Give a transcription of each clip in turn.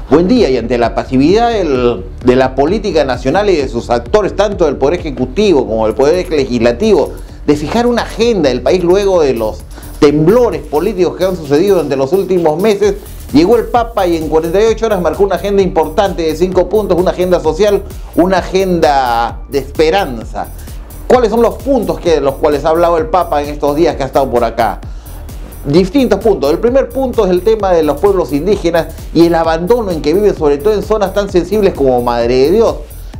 Buen día. Y ante la pasividad de la política nacional y de sus actores, tanto del Poder Ejecutivo como del Poder Legislativo, de fijar una agenda del país luego de los temblores políticos que han sucedido durante los últimos meses, llegó el Papa y en 48 horas marcó una agenda importante de 5 puntos, una agenda social, una agenda de esperanza. ¿Cuáles son los puntos de los cuales ha hablado el Papa en estos días que ha estado por acá? Distintos puntos. El primer punto es el tema de los pueblos indígenas y el abandono en que viven, sobre todo en zonas tan sensibles como Madre de Dios.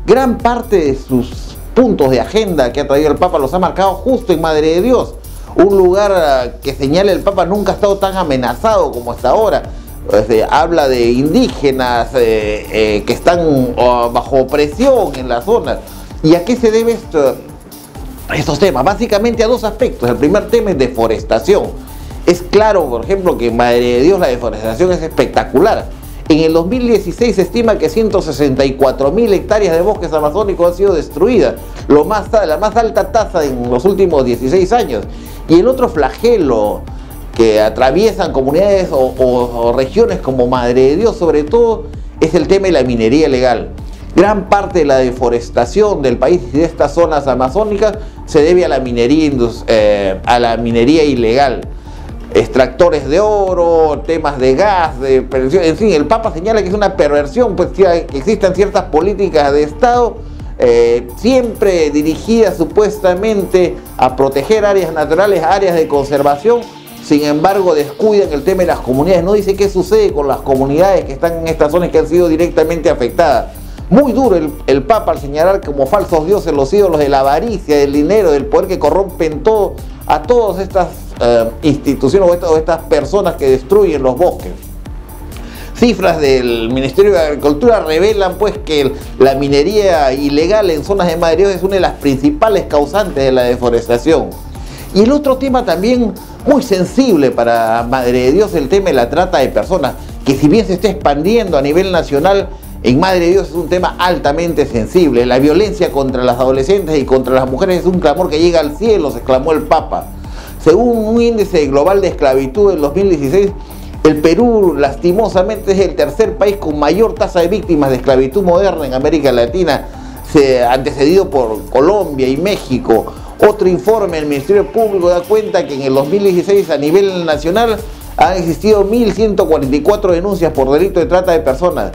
Gran parte de sus puntos de agenda que ha traído el Papa los ha marcado justo en Madre de Dios, un lugar que señala el Papa nunca ha estado tan amenazado como hasta ahora. Habla de indígenas que están bajo presión en las zonas. ¿Y a qué se debe estos temas? Básicamente a dos aspectos. El primer tema es deforestación. Es claro, por ejemplo, que en Madre de Dios la deforestación es espectacular. En el 2016 se estima que 164.000 hectáreas de bosques amazónicos han sido destruidas, la más alta tasa en los últimos 16 años. Y el otro flagelo que atraviesan comunidades o regiones como Madre de Dios, sobre todo, es el tema de la minería ilegal. Gran parte de la deforestación del país y de estas zonas amazónicas se debe a la minería ilegal. Extractores de oro, temas de gas, en fin, el Papa señala que es una perversión, pues que existan ciertas políticas de Estado siempre dirigidas supuestamente a proteger áreas naturales, áreas de conservación. Sin embargo, descuidan el tema de las comunidades. No dice qué sucede con las comunidades que están en estas zonas que han sido directamente afectadas. Muy duro el Papa al señalar como falsos dioses los ídolos de la avaricia, del dinero, del poder que corrompen todo, a todas estas instituciones o estas personas que destruyen los bosques. Cifras del Ministerio de Agricultura revelan pues que la minería ilegal en zonas de Madre de Dios es una de las principales causantes de la deforestación. Y el otro tema también muy sensible para Madre de Dios, el tema de la trata de personas, que si bien se está expandiendo a nivel nacional, en Madre de Dios es un tema altamente sensible. La violencia contra las adolescentes y contra las mujeres es un clamor que llega al cielo, se exclamó el Papa. Según un índice global de esclavitud del 2016, el Perú lastimosamente es el tercer país con mayor tasa de víctimas de esclavitud moderna en América Latina, antecedido por Colombia y México. Otro informe del Ministerio Público da cuenta que en el 2016 a nivel nacional han existido 1.144 denuncias por delito de trata de personas.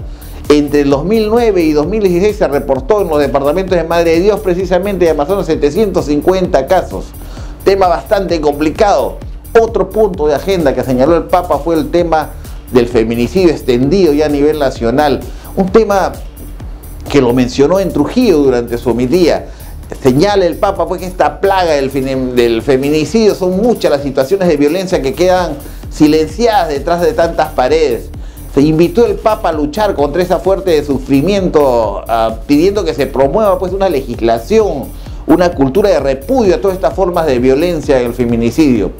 Entre el 2009 y 2016 se reportó en los departamentos de Madre de Dios, precisamente de Amazonas, 750 casos. Tema bastante complicado. Otro punto de agenda que señaló el Papa fue el tema del feminicidio extendido ya a nivel nacional. Un tema que lo mencionó en Trujillo durante su homilía. Señala el Papa pues que esta plaga del feminicidio, son muchas las situaciones de violencia que quedan silenciadas detrás de tantas paredes. Se invitó el Papa a luchar contra esa fuerte de sufrimiento, pidiendo que se promueva pues una legislación, una cultura de repudio a todas estas formas de violencia en el feminicidio.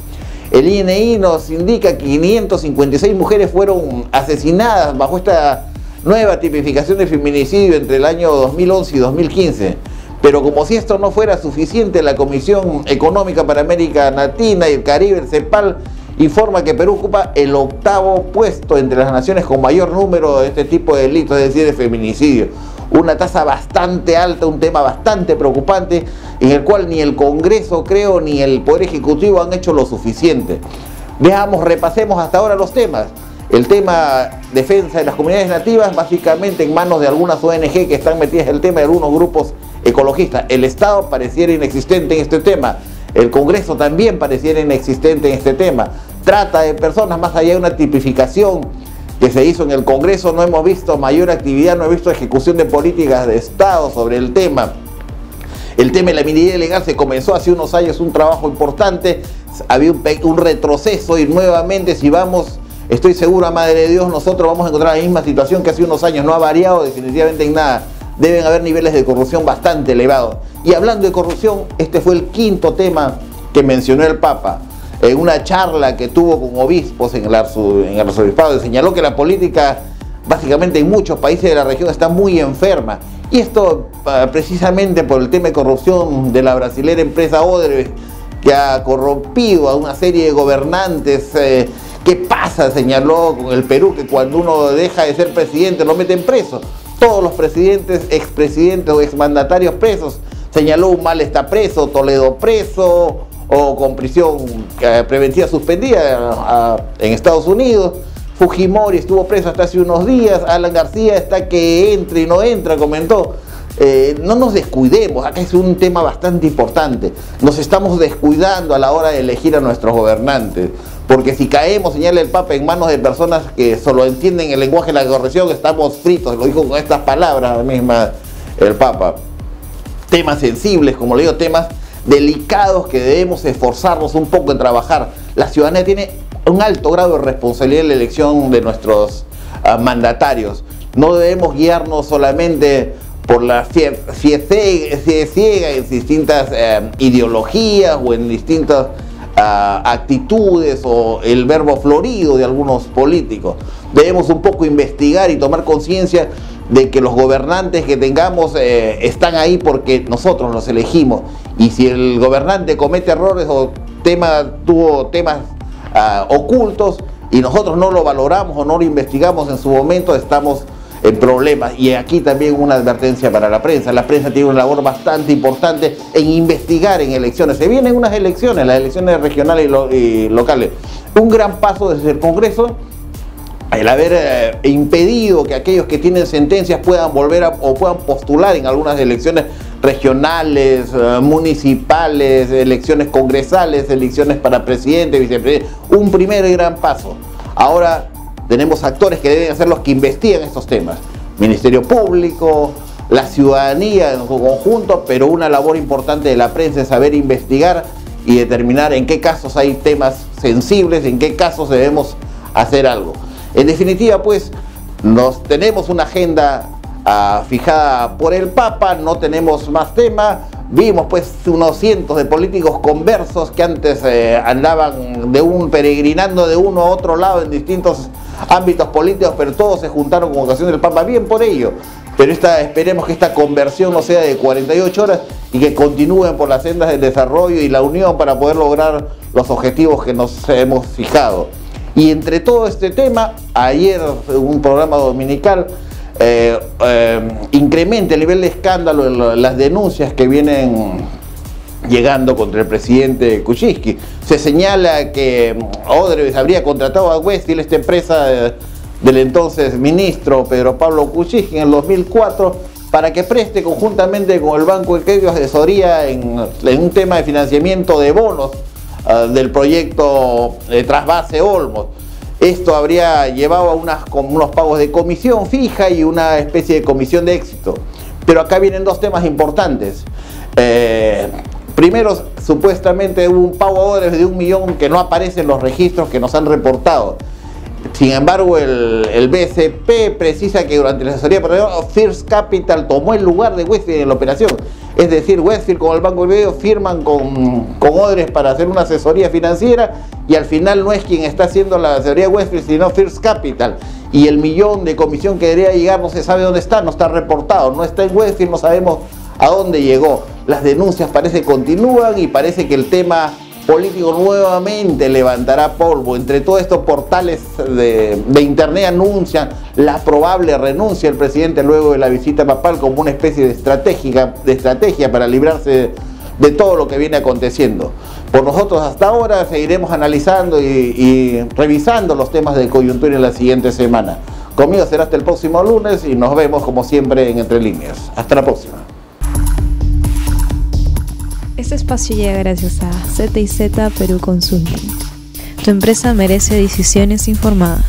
El INI nos indica que 556 mujeres fueron asesinadas bajo esta nueva tipificación de feminicidio entre el año 2011 y 2015. Pero como si esto no fuera suficiente, la Comisión Económica para América Latina y el Caribe, el CEPAL, informa que Perú ocupa el 8º puesto entre las naciones con mayor número de este tipo de delitos, es decir, de feminicidio. Una tasa bastante alta, un tema bastante preocupante, en el cual ni el Congreso, creo, ni el Poder Ejecutivo han hecho lo suficiente. Veamos, repasemos hasta ahora los temas. El tema defensa de las comunidades nativas, básicamente en manos de algunas ONG que están metidas en el tema, de algunos grupos ecologistas. El Estado pareciera inexistente en este tema. El Congreso también pareciera inexistente en este tema. Trata de personas, más allá de una tipificación que se hizo en el Congreso, no hemos visto mayor actividad, no he visto ejecución de políticas de Estado sobre el tema. El tema de la minería ilegal se comenzó hace unos años, un trabajo importante, había un retroceso y nuevamente si vamos, estoy seguro a Madre de Dios, nosotros vamos a encontrar la misma situación que hace unos años, no ha variado definitivamente en nada. Deben haber niveles de corrupción bastante elevados. Y hablando de corrupción, este fue el 5º tema que mencionó el Papa. En una charla que tuvo con obispos en el arzobispado, señaló que la política, básicamente en muchos países de la región, está muy enferma. Y esto precisamente por el tema de corrupción de la brasilera empresa Odebrecht, que ha corrompido a una serie de gobernantes ¿Qué pasa? Señaló con el Perú, que cuando uno deja de ser presidente lo meten preso. Todos los presidentes, expresidentes o exmandatarios presos. Señaló Humala está preso, Toledo preso, o con prisión preventiva suspendida en Estados Unidos. Fujimori estuvo preso hasta hace unos días. Alan García está que entra y no entra, comentó. No nos descuidemos, acá es un tema bastante importante. Nos estamos descuidando a la hora de elegir a nuestros gobernantes, porque si caemos, señala el Papa, en manos de personas que solo entienden el lenguaje de la corrección, estamos fritos. Lo dijo con estas palabras misma el Papa. Temas sensibles, como le digo, temas delicados que debemos esforzarnos un poco en trabajar. La ciudadanía tiene un alto grado de responsabilidad en la elección de nuestros mandatarios. No debemos guiarnos solamente por la fe ciega en distintas ideologías o en distintas actitudes o el verbo florido de algunos políticos. Debemos un poco investigar y tomar conciencia de que los gobernantes que tengamos están ahí porque nosotros los elegimos, y si el gobernante comete errores o tuvo temas ocultos y nosotros no lo valoramos o no lo investigamos en su momento, estamos en problemas. Y aquí también una advertencia para la prensa. La prensa tiene una labor bastante importante en investigar en elecciones. Se vienen unas elecciones, las elecciones regionales y locales. Un gran paso desde el Congreso, el haber impedido que aquellos que tienen sentencias puedan volver o puedan postular en algunas elecciones regionales, municipales, elecciones congresales, elecciones para presidente, vicepresidente. Un primer gran paso. Ahora tenemos actores que deben ser los que investigan estos temas. Ministerio Público, la ciudadanía en su conjunto, pero una labor importante de la prensa es saber investigar y determinar en qué casos hay temas sensibles, en qué casos debemos hacer algo. En definitiva, pues, tenemos una agenda fijada por el Papa, no tenemos más tema. Vimos pues unos cientos de políticos conversos que antes andaban peregrinando de uno a otro lado en distintos ámbitos políticos, pero todos se juntaron con ocasión del Papa, bien por ello. Pero esperemos que esta conversión no sea de 48 horas y que continúen por las sendas del desarrollo y la unión para poder lograr los objetivos que nos hemos fijado. Y entre todo este tema, ayer un programa dominical incrementa el nivel de escándalo en las denuncias que vienen llegando contra el presidente Kuczynski. Se señala que Odebrecht habría contratado a Westfield, esta empresa del entonces ministro Pedro Pablo Kuczynski, en el 2004, para que preste conjuntamente con el Banco de Crédito asesoría en un tema de financiamiento de bonos del proyecto Trasvase Olmos. Esto habría llevado a unos pagos de comisión fija y una especie de comisión de éxito. Pero acá vienen dos temas importantes. Primero, supuestamente hubo un pago a Odebrecht de 1 millón que no aparece en los registros que nos han reportado. Sin embargo, el BCP precisa que durante la asesoría First Capital tomó el lugar de Westfield en la operación. Es decir, Westfield con el Banco de Crédito firman con Odebrecht para hacer una asesoría financiera, y al final no es quien está haciendo la asesoría Westfield, sino First Capital. Y el millón de comisión que debería llegar no se sabe dónde está, no está reportado, no está en Westfield, no sabemos a dónde llegó. Las denuncias parece que continúan y parece que el tema político nuevamente levantará polvo. Entre todos estos portales de internet anuncian la probable renuncia del presidente luego de la visita papal como una especie de estrategia para librarse de todo lo que viene aconteciendo. Por nosotros hasta ahora seguiremos analizando y revisando los temas de coyuntura en la siguiente semana. Conmigo será hasta el próximo lunes y nos vemos como siempre en Entre Líneas. Hasta la próxima. Este espacio llega gracias a Z&Z Perú Consulting. Tu empresa merece decisiones informadas.